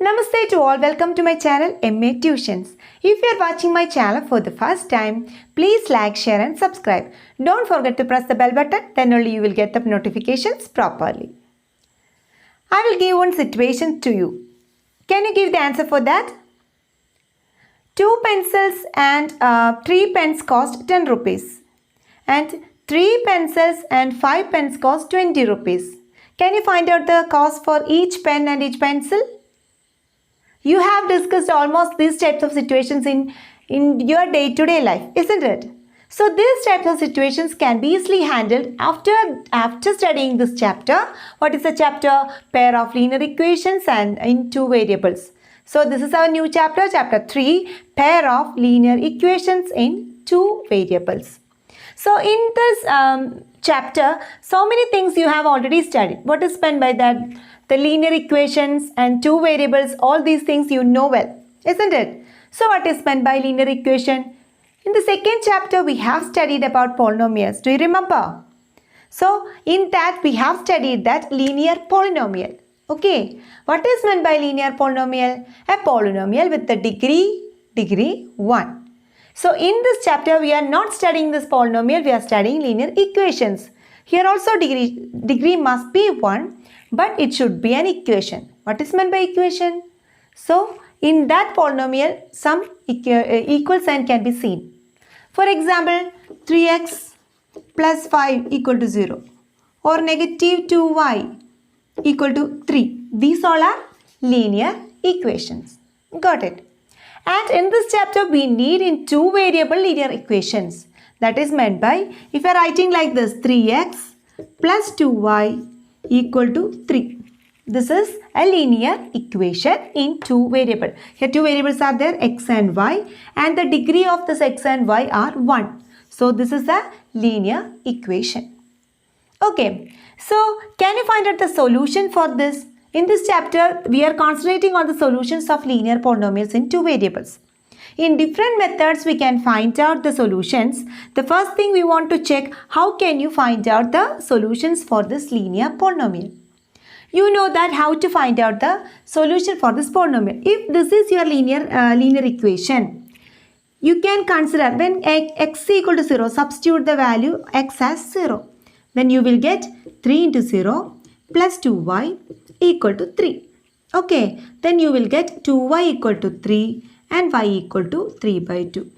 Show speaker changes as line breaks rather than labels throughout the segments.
Namaste to all, welcome to my channel MA Tuitions. If you are watching my channel for the first time, please like, share and subscribe. Don't forget to press the bell button, then only you will get the notifications properly. I will give one situation to you. Can you give the answer for that? 2 pencils and 3 pens cost 10 rupees. And 3 pencils and 5 pens cost 20 rupees. Can you find out the cost for each pen and each pencil? You have discussed almost these types of situations in your day-to-day life, isn't it? So these types of situations can be easily handled after studying this chapter. What is the chapter? Pair of linear equations and in two variables. So this is our new chapter, chapter 3, pair of linear equations in two variables. So in this chapter, so many things you have already studied. What is meant by that? The linear equations and two variables, all these things you know well, isn't it? So what is meant by linear equation? In the second chapter, we have studied about polynomials. Do you remember? So in that, we have studied that linear polynomial. Okay. What is meant by linear polynomial? A polynomial with the degree 1. So in this chapter, we are not studying this polynomial, we are studying linear equations. Here also degree must be 1, but it should be an equation. What is meant by equation? So in that polynomial, some equal sign can be seen. For example, 3x plus 5 equal to 0 or negative 2y equal to 3. These all are linear equations. Got it? And in this chapter, we need in two variable linear equations. That is meant by, if you are writing like this, 3x plus 2y equal to 3. This is a linear equation in two variables. Here two variables are there, x and y, and the degree of this x and y are 1. So this is a linear equation. Okay, so can you find out the solution for this? In this chapter, we are concentrating on the solutions of linear polynomials in two variables. In different methods, we can find out the solutions. The first thing we want to check, how can you find out the solutions for this linear polynomial? You know that how to find out the solution for this polynomial. If this is your linear equation, you can consider when x equal to 0, substitute the value x as 0. Then you will get 3 into 0 plus 2y equal to 3. Okay, then you will get 2y equal to 3 and y equal to 3 by 2.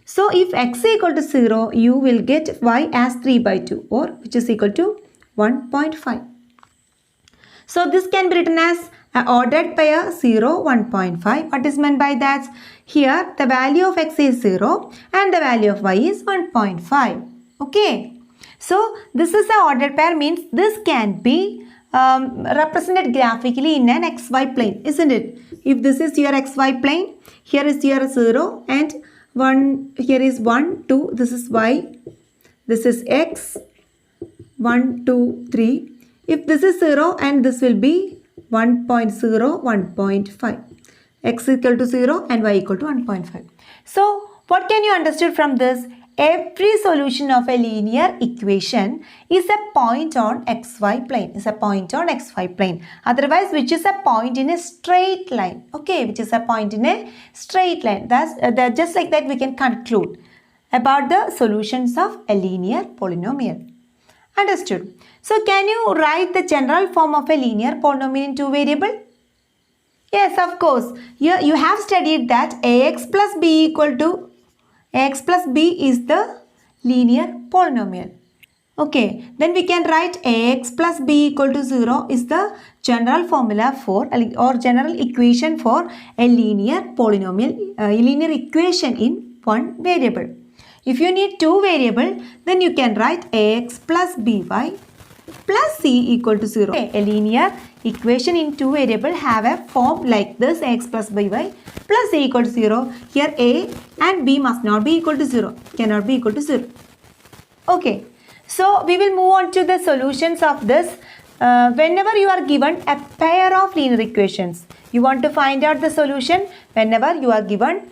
So if x equal to 0, you will get y as 3 by 2 or which is equal to 1.5. So this can be written as ordered pair 0, 1.5. What is meant by that? Here the value of x is 0 and the value of y is 1.5. Okay. So this is the ordered pair, means this can be represented graphically in an xy plane, isn't it? If this is your xy plane, here is your 0 and 1, here is 1, 2, this is y, this is x, 1, 2, 3. If this is 0 and this will be 1.0, 1.5. X equal to 0 and y equal to 1.5. So what can you understand from this? Every solution of a linear equation is a point on xy plane. Otherwise, which is a point in a straight line. Okay, which is a point in a straight line. That's just like that we can conclude about the solutions of a linear polynomial. Understood? So can you write the general form of a linear polynomial in two variable? Yes, of course. Here you have studied that ax plus b equal to ax plus b is the linear polynomial. Okay, then we can write ax plus b equal to 0 is the general formula for or general equation for a linear polynomial, linear equation in one variable. If you need two variable, then you can write ax plus by plus c equal to 0. Okay, a linear equation in two variable have a form like this, ax plus by plus c equal to 0. Here a and b must not be equal to 0, cannot be equal to 0. Okay, so we will move on to the solutions of this. Whenever you are given a pair of linear equations, you want to find out the solution whenever you are given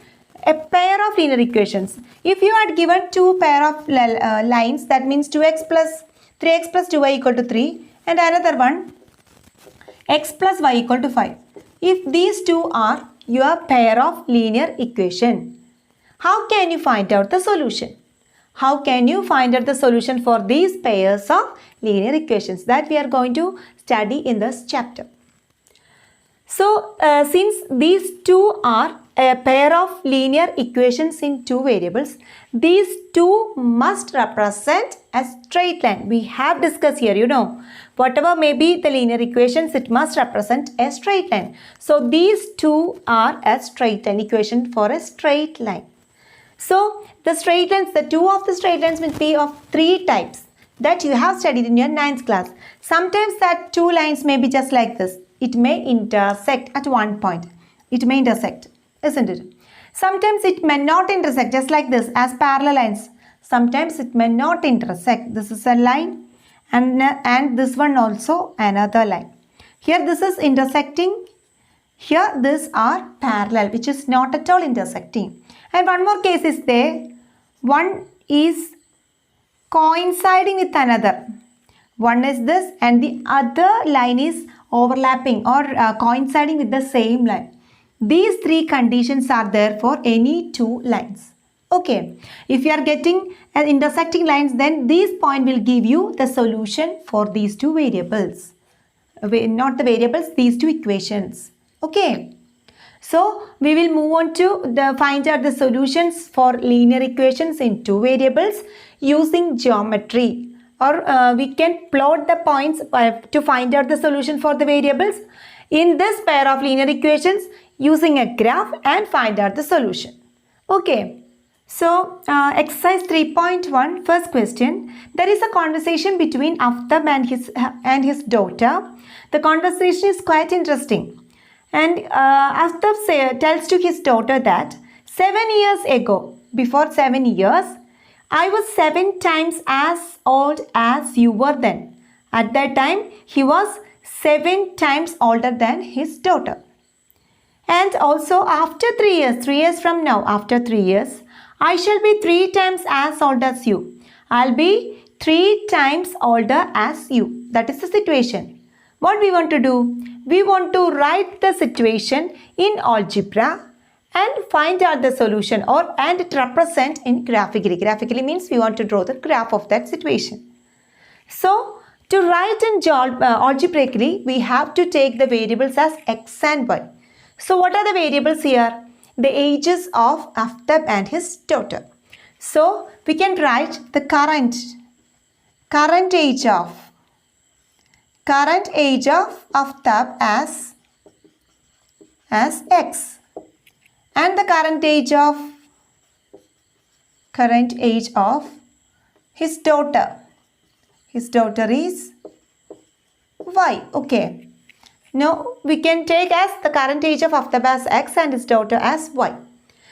a pair of linear equations. If you are given two pair of lines, that means 2x plus 3x plus 2y equal to 3 and another one x plus y equal to 5. if these two are your pair of linear equation, how can you find out the solution? How can you find out the solution for these pairs of linear equations that we are going to study in this chapter? So, since these two are a pair of linear equations in two variables, these two must represent a straight line. We have discussed here, you know, whatever may be the linear equations, it must represent a straight line. So, these two are a straight line equation for a straight line. So, the straight lines, the two of the straight lines will be of three types that you have studied in your 9th class. Sometimes that two lines may be just like this. It may intersect at one point. It may intersect, isn't it? Sometimes it may not intersect, just like this, as parallel lines. Sometimes it may not intersect. This is a line and this one also another line. Here this is intersecting. Here these are parallel, which is not at all intersecting. And one more case is there. One is coinciding with another. One is this and the other line is overlapping or coinciding with the same line. These three conditions are there for any two lines. Okay, if you are getting an intersecting lines, then this point will give you the solution for these two variables. Not the variables, these two equations. Okay, so we will move on to find out the solutions for linear equations in two variables using geometry. Or we can plot the points to find out the solution for the variables in this pair of linear equations using a graph and find out the solution. Okay, so exercise 3.1, first question. There is a conversation between Aftab and his daughter. The conversation is quite interesting. And Aftab tells to his daughter that 7 years ago, before 7 years, I was 7 times as old as you were then. At that time, he was 7 times older than his daughter. And also after 3 years, 3 years from now, after 3 years, I shall be 3 times as old as you. I'll be 3 times older as you. That is the situation. What we want to do? We want to write the situation in algebra and find out the solution and represent in graphically. Graphically means we want to draw the graph of that situation. So, to write in algebraically, we have to take the variables as x and y. So, what are the variables here? The ages of Aftab and his daughter. So, we can write the current age of Aftab as x. And the current age of his daughter. His daughter is y. Okay. Now we can take as the current age of Aftab as x and his daughter as y.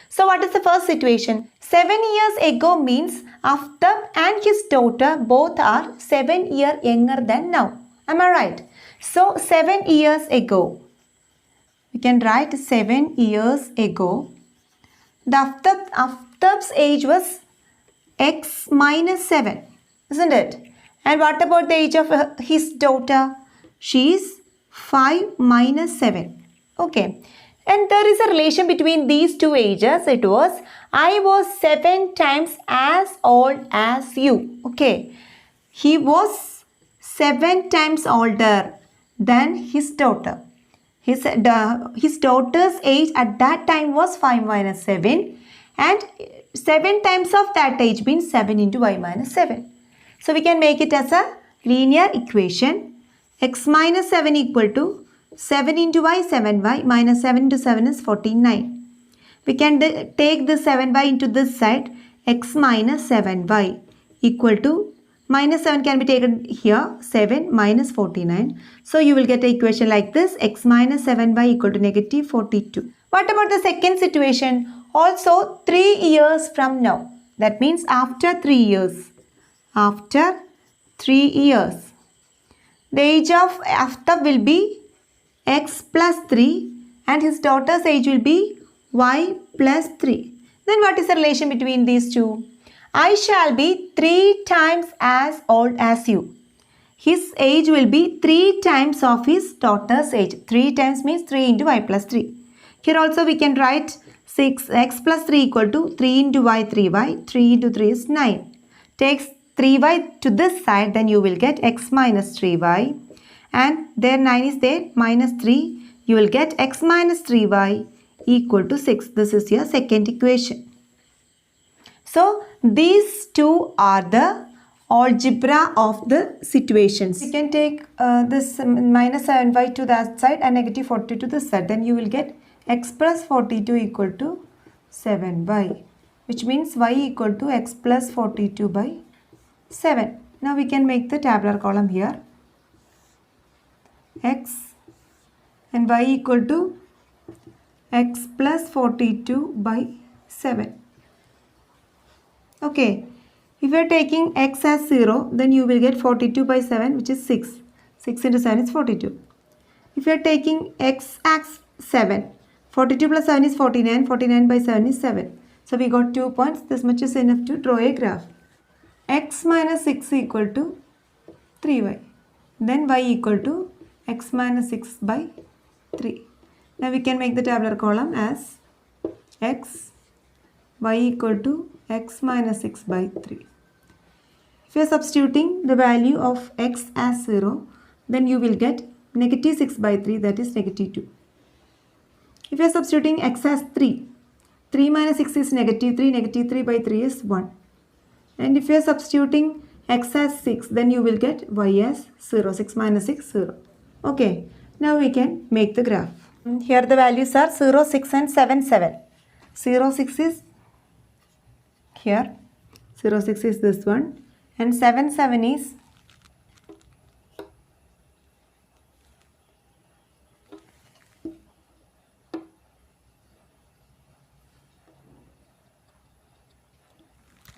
So what is the first situation? 7 years ago means Aftab and his daughter both are 7 years younger than now. Am I right? So 7 years ago. We can write 7 years ago. The Aftab's age was x minus 7, isn't it? And what about the age of his daughter? She is 5 minus 7. Okay. And there is a relation between these two ages. It was, I was 7 times as old as you. Okay. He was 7 times older than his daughter. His daughter's age at that time was 5 minus 7 and 7 times of that age means 7 into y minus 7. So we can make it as a linear equation. X minus 7 equal to 7 into y, 7y minus 7 into 7 is 49. We can take the 7y into this side. X minus 7y equal to minus 7 can be taken here, 7 minus 49. So you will get an equation like this, x minus 7y equal to negative 42. What about the second situation? Also 3 years from now. That means after 3 years. After 3 years. The age of Aftab will be x plus 3 and his daughter's age will be y plus 3. Then what is the relation between these two? I shall be 3 times as old as you. his age will be 3 times of his daughter's age. 3 times means 3 into y plus 3. Here also we can write 6x plus 3 equal to 3 into y, 3y. 3 into 3 is 9. Takes 3y to this side, then you will get x minus 3y. And there 9 is there, minus 3. You will get x minus 3y equal to 6. This is your second equation. So these two are the algebra of the situations. You can take this minus 7y to that side and negative 40 to this side. Then you will get x plus 42 equal to 7y, which means y equal to x plus 42 by 7. Now we can make the tabular column here. X and y equal to x plus 42 by 7. Okay, if you are taking x as 0, then you will get 42 by 7, which is 6. 6 into 7 is 42. If you are taking x as 7, 42 plus 7 is 49. 49 by 7 is 7. So we got 2 points. This much is enough to draw a graph. X minus 6 equal to 3y. Then y equal to x minus 6 by 3. Now we can make the tabular column as x, y equal to x minus 6 by 3. If you are substituting the value of x as 0, then you will get negative 6 by 3, that is negative 2. If you are substituting x as 3, 3 minus 6 is negative 3, negative 3 by 3 is 1. And if you are substituting x as 6, then you will get y as 0, 6 minus 6, 0. Okay, now we can make the graph. Here the values are 0, 6 and 7, 7. 0, 6 is here, 0, 6 is this one, and 7, 7 is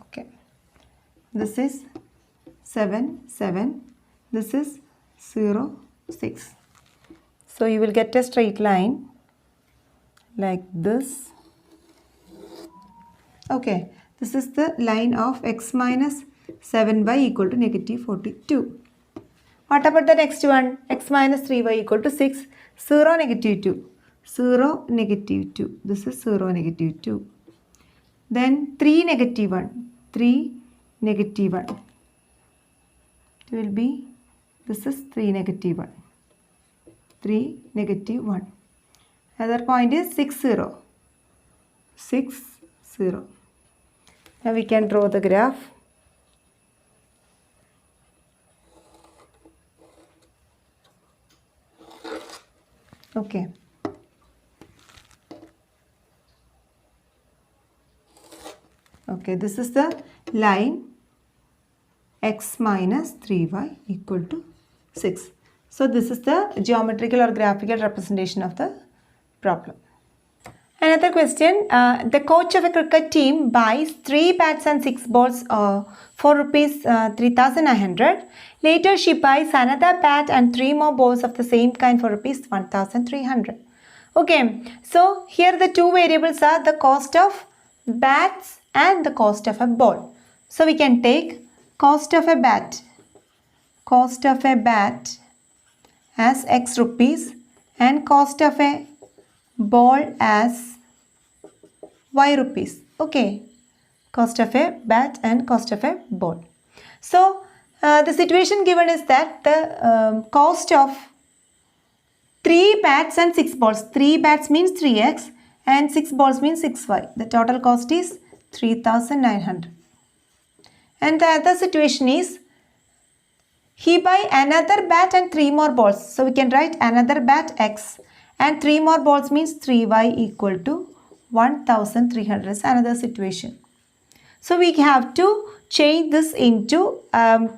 okay. This is 7, 7. This is 0, 6. So you will get a straight line like this. Okay, this is the line of x minus 7y equal to negative 42. What about the next one? X minus 3y equal to 6. 0, negative 2. 0, negative 2. This is 0, negative 2. Then 3, negative 1. 3, negative 1. It will be, this is 3, negative 1. 3, negative 1. Another point is 6, 0. 6, 0. Now we can draw the graph. Okay. Okay, this is the line x minus 3y equal to 6. So this is the geometrical or graphical representation of the problem. Another question, the coach of a cricket team buys 3 bats and 6 balls for rupees 3,900. Later she buys another bat and 3 more balls of the same kind for rupees 1,300. Okay, so here the two variables are the cost of bats and the cost of a ball. So we can take cost of a bat as x rupees and cost of a ball as y rupees. Okay, cost of a bat and cost of a ball. So the situation given is that the cost of 3 bats and 6 balls. 3 bats means 3x and 6 balls means 6y. The total cost is 3,900. And the other situation is he buy another bat and 3 more balls. So we can write another bat x and 3 more balls means 3y equal to 1,300 is another situation. So we have to change this into a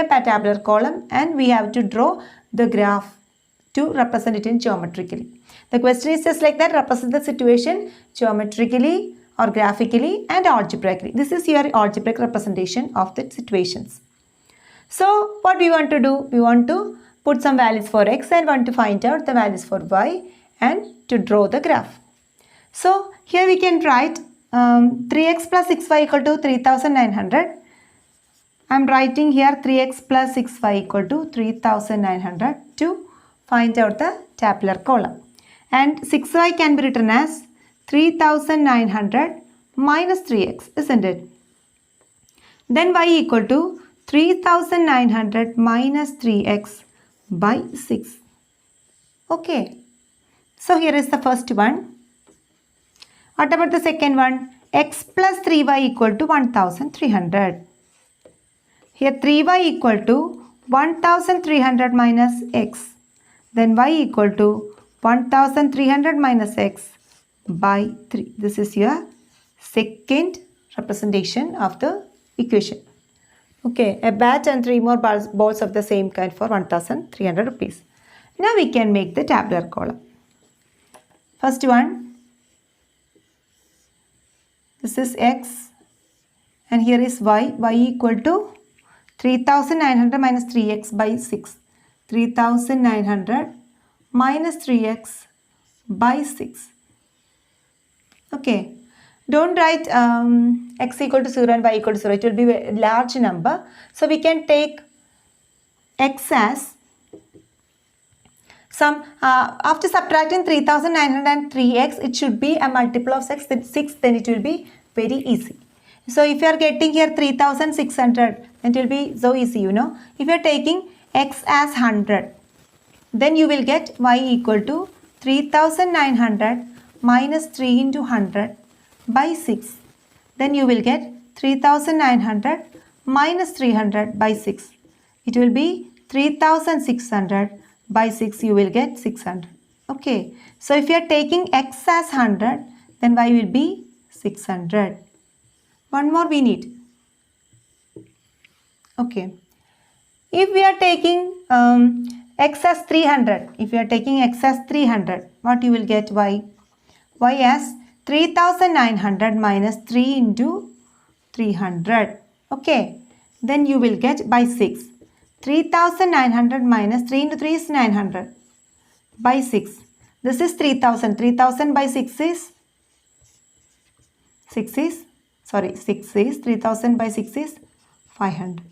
tabular column and we have to draw the graph to represent it in geometrically. The question is just like that, represent the situation geometrically or graphically and algebraically. This is your algebraic representation of the situations. So what we want to do? We want to put some values for x and want to find out the values for y and to draw the graph. So here we can write 3x plus 6y equal to 3,900 I'm writing here 3x plus 6y equal to 3900 to find out the tabular column. And 6y can be written as 3900 minus 3x, isn't it? Then y equal to 3900 minus 3x by 6. Okay. So here is the first one. What about the second one? X plus 3y equal to 1300. Here 3y equal to 1300 minus x. Then y equal to 1300 minus x by 3. This is your second representation of the equation. Okay, a bat and 3 more balls of the same kind for 1300 rupees. Now we can make the tabular column. First one, this is x and here is y. Y equal to 3900 minus 3x by 6. 3900 minus 3x by 6. Okay. Don't write x equal to 0 and y equal to 0. It will be a large number. So we can take x as some, after subtracting 3900 and 3x, it should be a multiple of 6, then it will be very easy. So if you are getting here 3600, then it will be so easy, you know. If you are taking x as 100, then you will get y equal to 3900 minus 3 into 100 by 6. Then you will get 3900 minus 300 by 6. It will be 3600 by 6. You will get 600. Okay. So if you are taking x as 100, then y will be 600. One more we need. Okay. If we are taking x as 300, if you are taking x as 300, what you will get y? Y as 3900 minus 3 into 300. Okay. Then you will get by 6. 3900 minus 3 into 3 is 900 by 6. This is 3000. 3000 by 6 is 3000 by 6 is 500.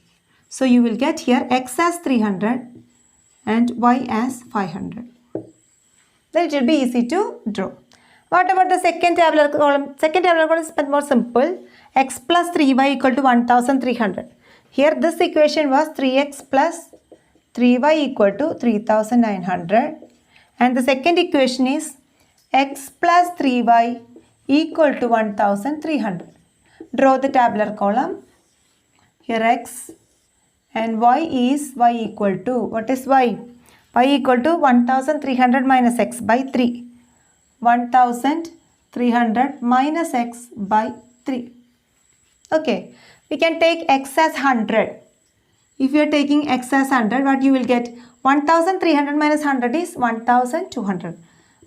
So you will get here x as 300 and y as 500. Then it will be easy to draw. What about the second tabular column? Second tabular column is more simple. X plus 3y equal to 1300. Here this equation was 3x plus 3y equal to 3900. And the second equation is x plus 3y equal to 1300. Draw the tabular column. Here x and y is y equal to, what is y? Y equal to 1300 minus x by 3. 1300 minus x by 3. Okay, we can take x as 100. If you are taking x as 100, what you will get? 1300 minus 100 is 1200.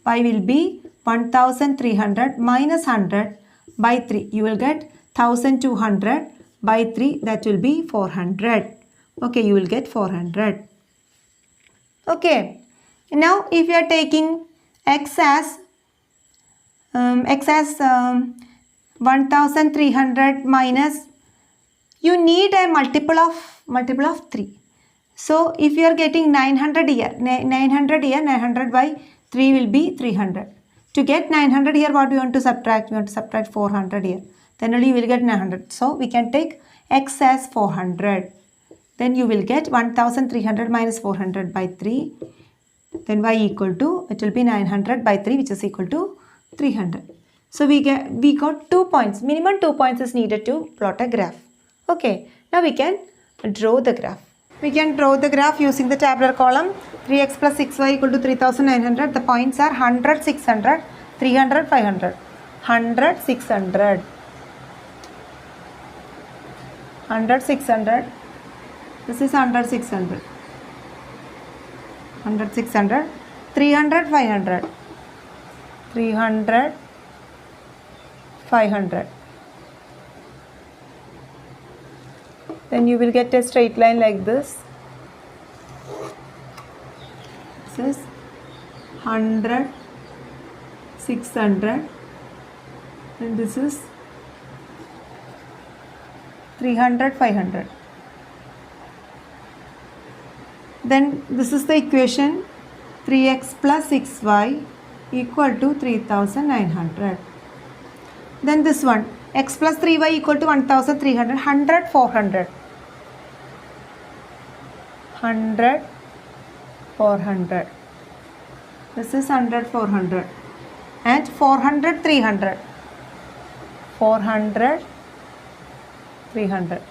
Y will be 1300 minus 100 by 3. You will get 1200 by 3, that will be 400. Okay, you will get 400. Okay, now if you are taking x as 1300 minus, you need a multiple of 3. So if you are getting 900 here, 900 by 3 will be 300. To get 900 here, what we want to subtract? We want to subtract 400 here. Then only you will get 900. So we can take x as 400. Then you will get 1300 minus 400 by 3. Then y equal to, it will be 900 by 3, which is equal to 300. So we got 2 points. Minimum 2 points is needed to plot a graph. Okay. Now we can draw the graph. We can draw the graph using the tabular column. 3x plus 6y equal to 3900. The points are 100, 600, 300, 500. 100, 600. 100, 600. This is 100, 600. 100, 600. 300, 500. 300, 500. Then you will get a straight line like this. This is 100, 600, and this is 300, 500. Then this is the equation 3x plus 6y equal to 3900. Then this one, x plus 3y equal to 1300, 100, 400. 100, 400. This is 100, 400. And 400, 300. 400, 300.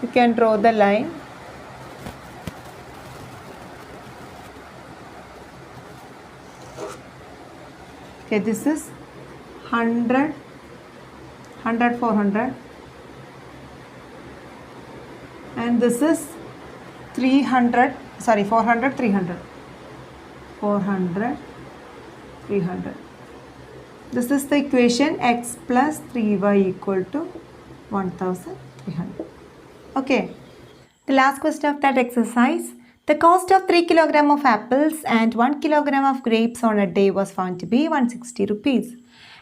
You can draw the line. Okay, this is 100, 100, 400. And this is 300, sorry, 400, 300. 400, 300. This is the equation x plus 3y equal to 1300. Okay. The last question of that exercise. The cost of 3 kg of apples and 1 kg of grapes on a day was found to be 160 rupees.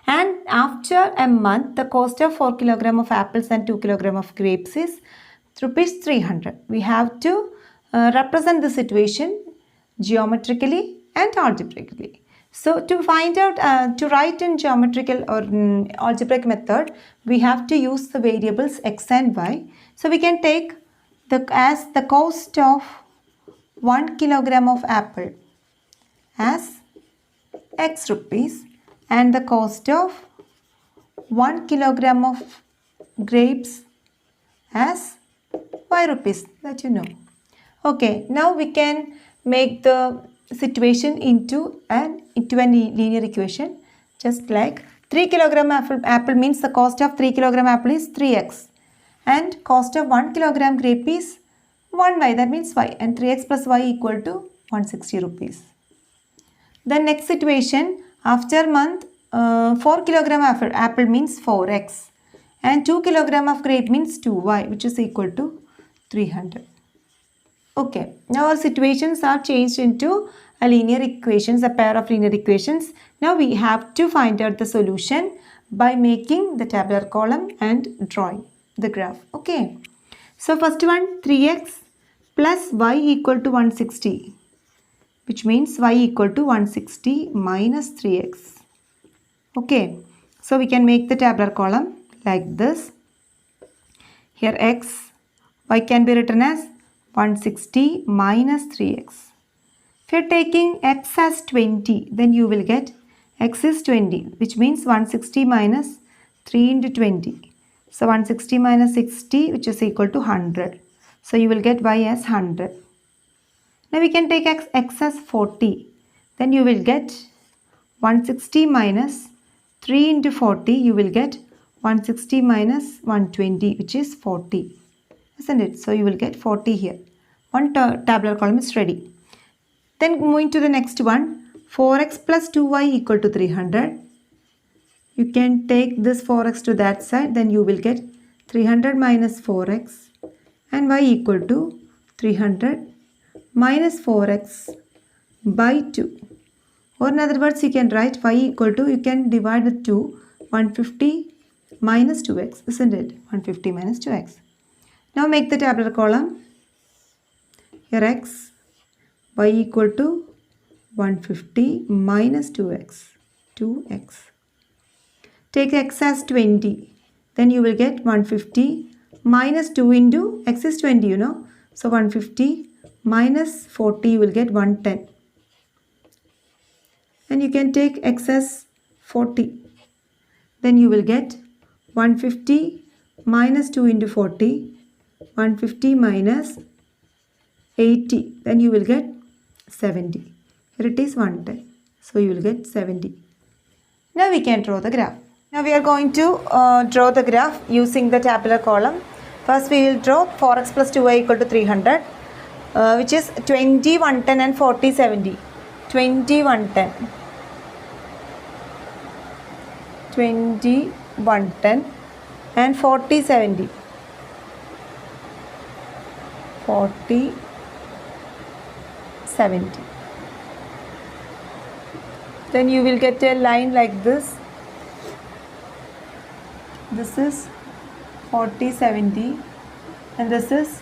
And after a month, the cost of 4 kg of apples and 2 kg of grapes is rupees 300. We have to represent the situation geometrically and algebraically. So to find out, to write in geometrical or algebraic method, we have to use the variables x and y. So we can take as the cost of 1 kilogram of apple as x rupees and the cost of 1 kilogram of grapes as y rupees, that you know. Okay, now we can make the situation into a linear equation, just like 3 kilogram apple means the cost of 3 kilogram apple is 3x and cost of 1 kilogram grape is 1y, that means y, and 3x plus y equal to 160 rupees. The next situation, after month 4 kilogram apple means 4x and 2 kilogram of grape means 2y, which is equal to 300. Okay, now our situations are changed into a linear equations, a pair of linear equations. Now we have to find out the solution by making the tabular column and drawing the graph. Okay, so first one, 3x plus y equal to 160, which means y equal to 160 minus 3x. Okay, so we can make the tabular column like this. Here x, y can be written as 160 minus 3x. If you are taking x as 20, then you will get x is 20, which means 160 minus 3 into 20. So 160 minus 60, which is equal to 100. So you will get y as 100. Now we can take x as 40. Then you will get 160 minus 3 into 40. You will get 160 minus 120, which is 40. Isn't it? So you will get 40 here. One tabular column is ready. Then moving to the next one, 4x plus 2y equal to 300. You can take this 4x to that side, then you will get 300 minus 4x and y equal to 300 minus 4x by 2. Or in other words, you can write y equal to, you can divide with 2, 150 minus 2x, isn't it? 150 minus 2x. Now make the tabular column. Here x, y equal to 150 minus 2x, 2x. Take x as 20, then you will get 150 minus 2 into x is 20, you know. So 150 minus 40, you will get 110. And you can take x as 40, then you will get 150 minus 2 into 40, 150 minus 80, then you will get 70. Here it is 110, so you will get 70. Now we can draw the graph. Now we are going to draw the graph using the tabular column. First we will draw 4x plus 2y equal to 300, which is 20, 110 and 40, 70. 20, 110. 20, 110 and 40, 70. 40, 70. Then you will get a line like this. This is 40, 70 and this is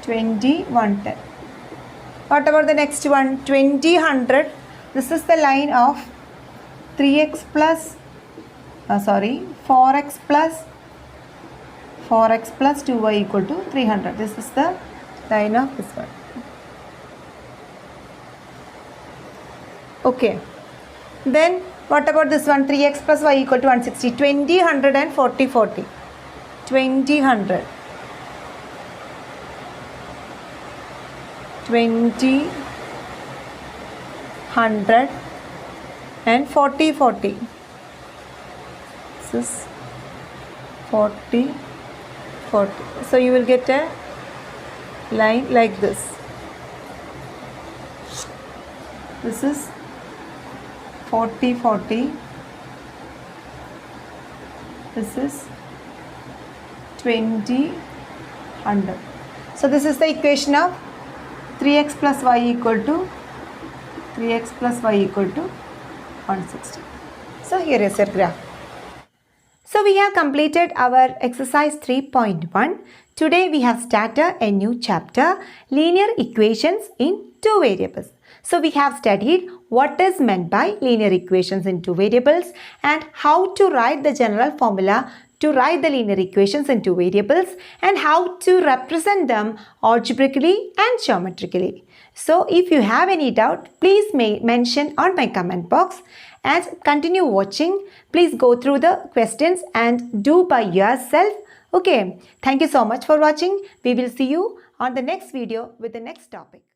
20, 110. What about the next one? 20, 100. This is the line of 3x plus 4x plus 2y equal to 300. This is the line of this one. Okay. Then what about this one? 3x plus y equal to 160. 20, 100 and 40, 40. 20, 100. 20, 100 and 40, 40. This is 40, 40. So you will get a line like this. This is 40, 40. This is 20, 100. So this is the equation of 3x plus y equal to 160. So here is your graph. So we have completed our exercise 3.1. Today we have started a new chapter, linear equations in two variables. So we have studied what is meant by linear equations in two variables and how to write the general formula to write the linear equations in two variables and how to represent them algebraically and geometrically. So if you have any doubt, please mention on my comment box and continue watching. Please go through the questions and do by yourself. Okay, thank you so much for watching. We will see you on the next video with the next topic.